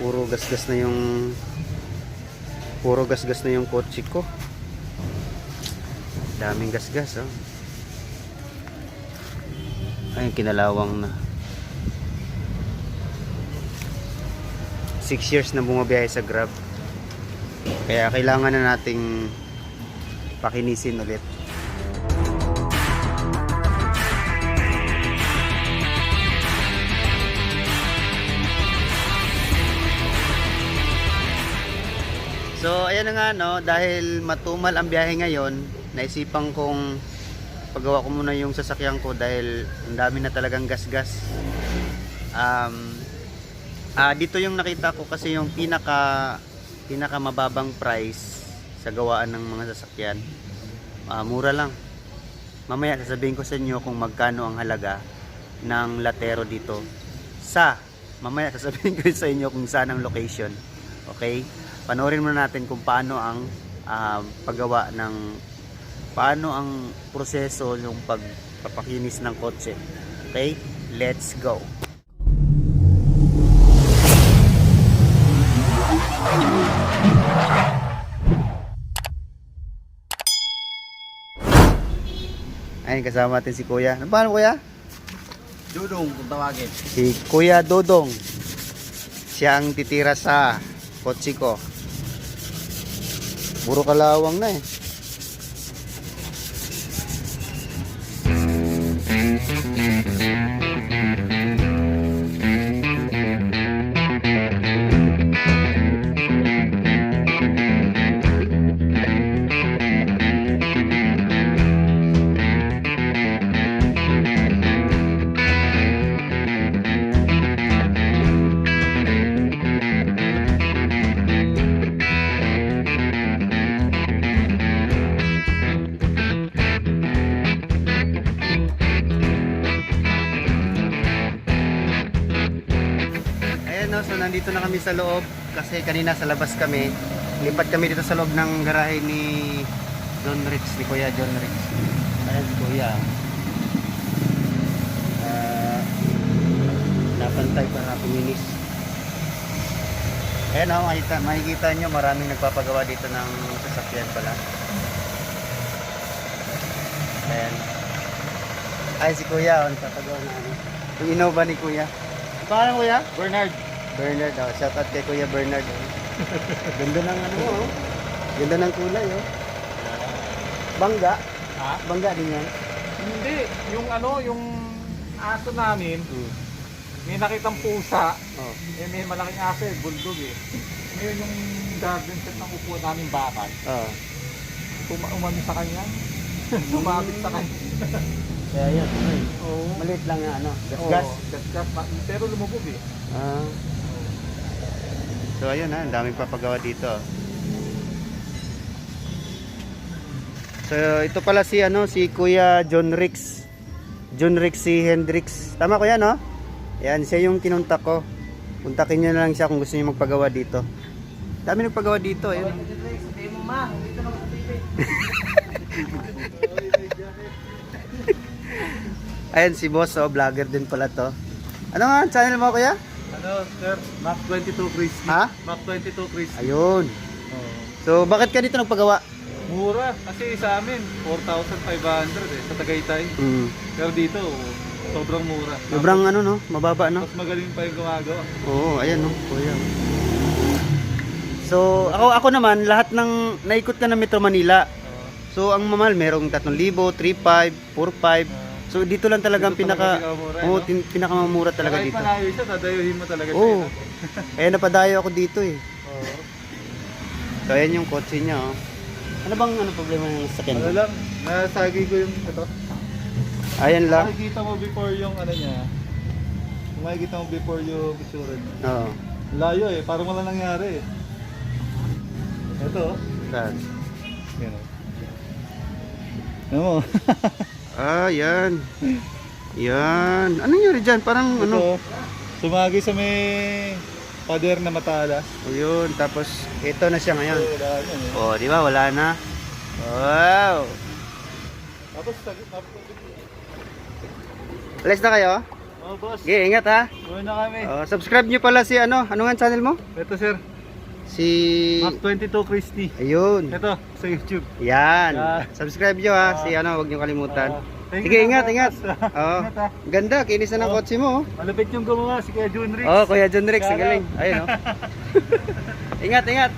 Puro gasgas na yung kotse ko. Daming gasgas, oh. Ayun, kinalawang na. 6 years na bumabiyahe sa Grab. Kaya kailangan na nating pakinisin ulit. So ayan na nga, no, dahil matumal ang biyahe ngayon, naisipan kong paggawa ko muna yung sasakyan ko dahil ang dami na talagang gasgas. Dito yung nakita ko kasi yung pinaka mababang price sa gawaan ng mga sasakyan. Mura lang. Mamaya sasabihin ko sa inyo kung magkano ang halaga ng Latero dito. Mamaya sasabihin ko sa inyo kung saan ang location. Okay? Panoorin muna natin kung paano ang paggawa ng paano ang proseso yung pagpapakinis ng kotse. Okay? Let's go. Ayun, kasama natin si Kuya. Ano ba, Kuya? Dudong kung tawagin. Si Kuya Dodong. Siya ang titira sa kotse ko. Puro kalawang na eh. So nandito na kami sa loob kasi kanina sa labas kami. Lipat kami dito sa loob ng garahe ni John Rix, ni Kuya John Rix. Ayan si Kuya. Napantay para puminis. Ayan o, makikita nyo maraming nagpapagawa dito ng sasakyan pala. Ayan. Ay si Kuya, nagpapagawa na ano. Yung Innova ni Kuya. Pangalan Kuya? Bernard. Bernard, oh. Shout out kay Kuya Bernard, oh. Ganda ng ano, oh. Ganda ng kulay, oh. Bangga? Ha? Bangga din yan? Hindi, yung yung aso namin, may nakitang pusa, Oh. may malaking aso bulldog eh. Ngayon yung garden set ng upo namin bakal, Oh. umami sa kanya, sumabit sa kanya. Kaya yun, Oo. maliit lang na ano, gasgas. Gasgas, pero lumubog eh. Ah. So ayun ha, ang daming papagawa dito. So ito pala si si Kuya John Rix. John Rix si Hendrix. Tama ko yan, no? Yan, siya yung kinuntak ko. Kontakin niyo na lang siya kung gusto niyo magpagawa dito. Dami nagpagawa dito, ayun. Sabihin mo ma, dito na sa TV. Ayun si boss, oh, vlogger din pala to. Ano nga ang channel mo, Kuya? Sir, Mac 22 Crispy. Ha? Mac 22 Crispy. Ayun. Oh. So bakit ka dito nagpagawa? Mura, kasi sa amin, 4,500 eh, sa Tagaytay. Pero dito, sobrang mura. Sobrang no? Mababa, no? Mas magaling pa yung gumagawa. Oo, ayan, no? Kuya. So ako naman, lahat ng naikot ka ng Metro Manila. So ang mamahal, merong 3,000, 3,500, 4,500. So dito lang talaga ang pinakamamura talaga Kahit dito. malayo siya, dadayuhin mo talaga siya. Oo. Kaya napadayo ako dito eh. Oo. So ayan yung kotse niya, oh. Ano bang problema ng sasakyan mo? Ano lang, nasagi ko yung ito. Ayan lang. Makikita mo before yung niya. Makikita mo before yung itsura niya. Oo. Layo eh, parang wala nangyari eh. Ito. Saan? Yan. Ano mo? Yan. Yan. Ano nangyari dyan? Parang Ito, sumagi sa may pader na matalas. Ayun, tapos ito na siya ngayon. Wala na eh. Oh, di ba? Wala na. Wow. Tapos, Alis na kayo? Oh, boss. Sige, ingat ha. Uwi na kami. Subscribe nyo pala si ano nga channel mo? Ito, sir. Si... Mac22 Christy. Ayun. Ito, sa YouTube. Yan. Yan. Subscribe nyo ha. Si ano, huwag nyo kalimutan. Thank Sige, you, ingat, boss. ingat. Ingat, ha. Ganda, kinis na ng kotse mo. Malapit yung gumawa, si Kuya Jun Rix. Kuya John Rex, Shout galing. out. Ayun, Ingat, ingat.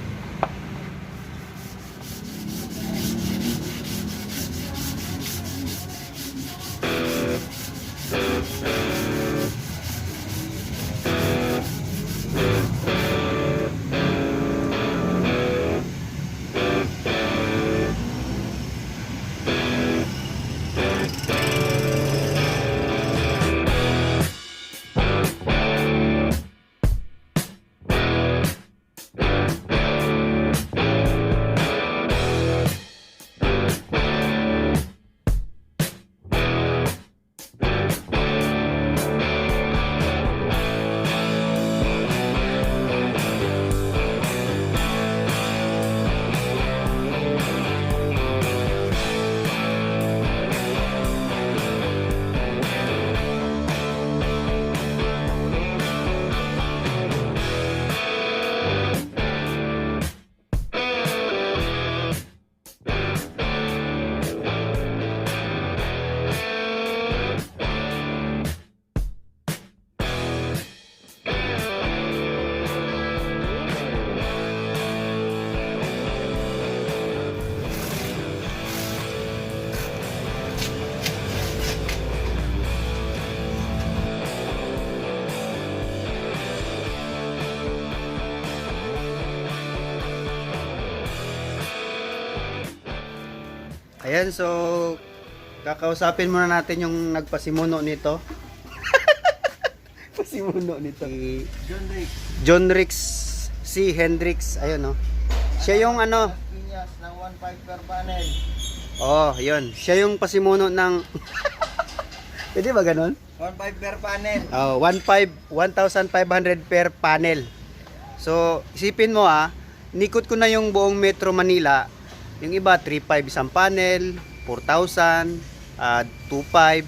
Ayan, so kakausapin muna natin yung nagpasimuno nito. Pasimuno nito. Si Jun Rix. John Rix C. Hendrix, ayun no. Siya yung ano, Pinyas ng 1.5 per panel. yun. Siya yung pasimuno ng pwede ba ganun? 1.5 per panel. 1,500 per panel. So, isipin mo nikot ko na yung buong Metro Manila. Yung iba 3,500 isang panel, 4,000, 2,500.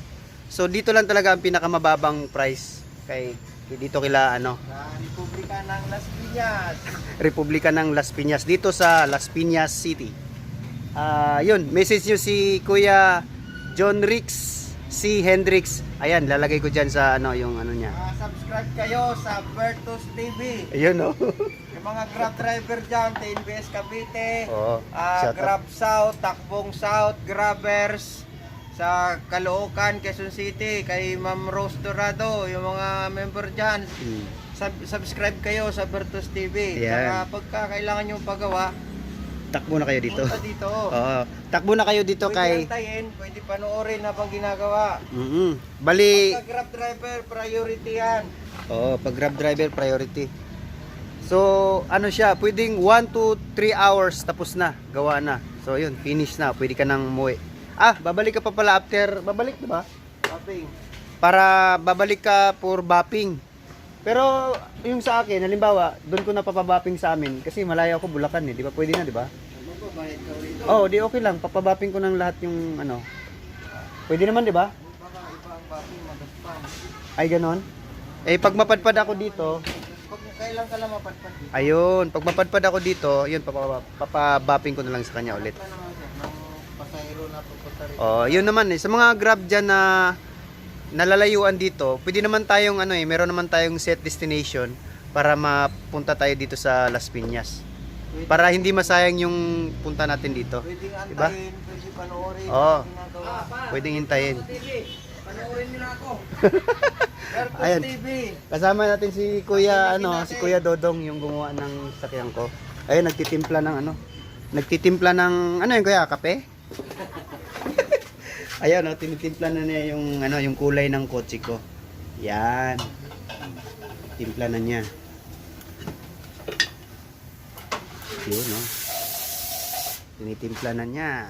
So dito lang talaga ang pinakamababang price kay dito kila ano, Republika ng Las Piñas. Republika ng Las Piñas dito sa Las Piñas City. Yun, message nyo si Kuya John Rix C. Hendrix. Ayan, lalagay ko diyan sa ano yung ano niya. Subscribe kayo sa Bertus TV. Ayun no. Yung mga Grab driver dyan, TNBS Cavite, Oo. Shout out. Grab South, Takbong South, Grabbers sa Caloocan, Quezon City, kay Ma'am Rose Dorado, yung mga member dyan. Subscribe kayo sa Bertus TV. Ayan. Saka pagka kailangan yung paggawa, Takbo na kayo dito. punta dito. Oo. Takbo na kayo dito Pwede kay antayin, pwede panoorin habang ginagawa. Bali, Pagka Grab driver, priority yan. pag Grab driver priority. So, ano siya, pwedeng 1 to 3 hours tapos na, gawa na. So, yun, finish na, pwede ka nang umuwi. Babalik ka pa pala after, babalik diba? Shopping. Para babalik ka for bapping. Pero, yung sa akin, halimbawa, doon ko na papabapping sa amin, kasi malayo ako Bulacan di ba? Pwede na, di ba? Magbabayad ka rito. Di okay lang, papabapping ko ng lahat yung ano. Pwede naman, di ba? Baka ibang bating magaspan. Ay, ganon. Pag mapadpad ako dito, Kailan ka lang mapadpad dito? ayun, pag mapadpad ako dito, yun, papabapping ko na lang sa kanya ulit. Ano naman sir, ng pasahero na pupunta rito? Yun naman sa mga Grab dyan na nalalayuan dito, pwede naman tayong meron naman tayong set destination para mapunta tayo dito sa Las Piñas. Para hindi masayang yung punta natin dito. Pwedeng Diba? antayin, pwede panoorin. Oo. Ginagawa. Pwedeng hintayin. Panoorin nyo na ako. Bertus Ayan. TV. Kasama natin si Kuya si Kuya Dodong yung gumawa ng sakyan ko. Ayun, nagtitimpla ng Nagtitimpla ng yun Kuya, kape? Ayan, tinitimpla na niya yung kulay ng kotse ko. Yan. Timpla na niya. Yun, tinitimpla na niya.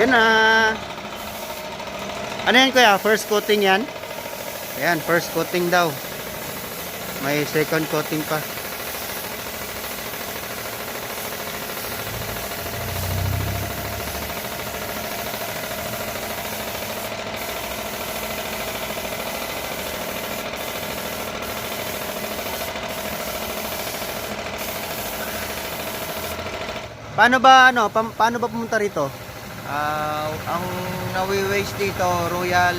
Yan na. Ano yan kuya? First coating yan? Ayan, first coating daw. May second coating pa. Paano ba pumunta rito? Ang nawi-waste dito, Royal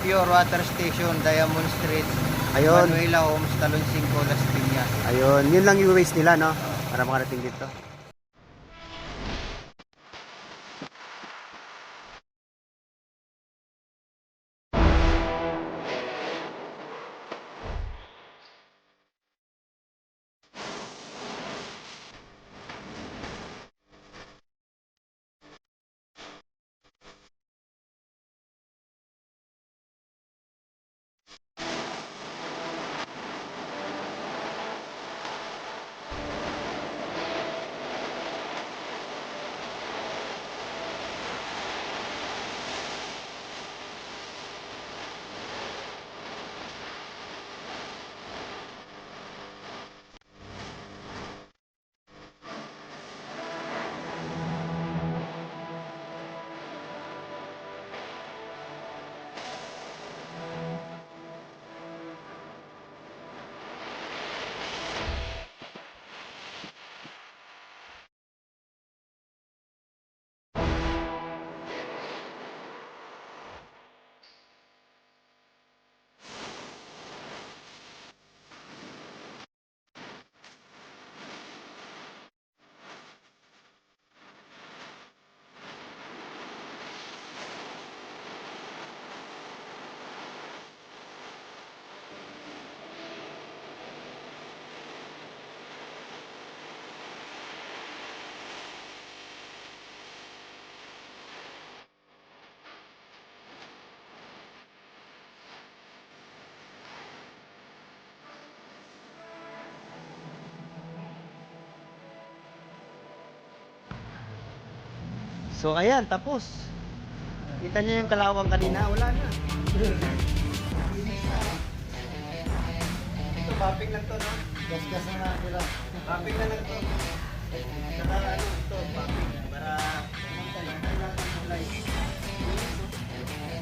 Pure Water Station, Diamond Street, Ayun. Manuela Homes, Talon 5, Las Piñas. Ayun, yun lang yung waste nila, no? Para makarating dito. So ayan, tapos. Kita niyo yung kalawang kanina, wala na. Ito, bapping lang to, no? Gas-gas na nila. Bapping na lang to. Saka ano, ito, bapping. Para kumantay lang ang kulay.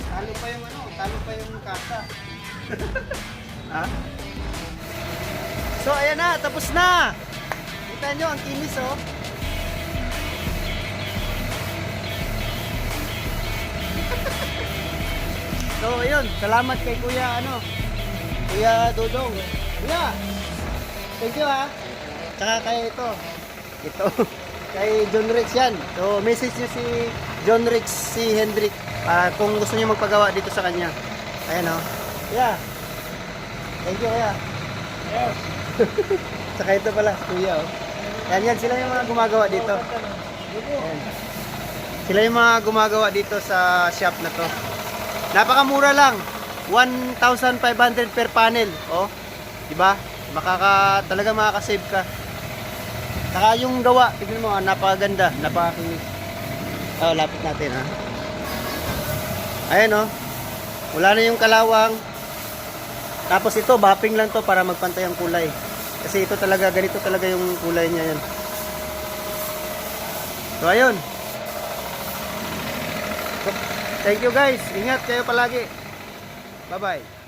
Talo pa yung ano, talo pa yung kasa. Ha? So ayan na, tapos na. Kita niyo ang kinis, oh. So, ayun. Salamat kay Kuya, Kuya Dodong. Kuya, thank you ha. Tsaka kay ito, kay John Rex yan. So, message nyo si John Rex, si Hendrik, para kung gusto niyo magpagawa dito sa kanya. Ayan o. Kuya, thank you Kuya. Yes. Tsaka ito pala, Kuya o. Yan, sila yung mga gumagawa dito. Ayan. Sila yung mga gumagawa dito sa shop na to. Napakamura lang. 1,500 per panel. Oh, 'di ba? Talaga makaka-save ka. Saka yung gawa, tingnan mo, napakaganda, napakakinis. Oh, lapit natin ha. Ayan oh. Wala na yung kalawang. Tapos ito, bapping lang to para magpantay ang kulay. Kasi ito talaga, ganito talaga yung kulay niya yan. So ayun. Thank you guys. Ingat kayo palagi. Bye-bye.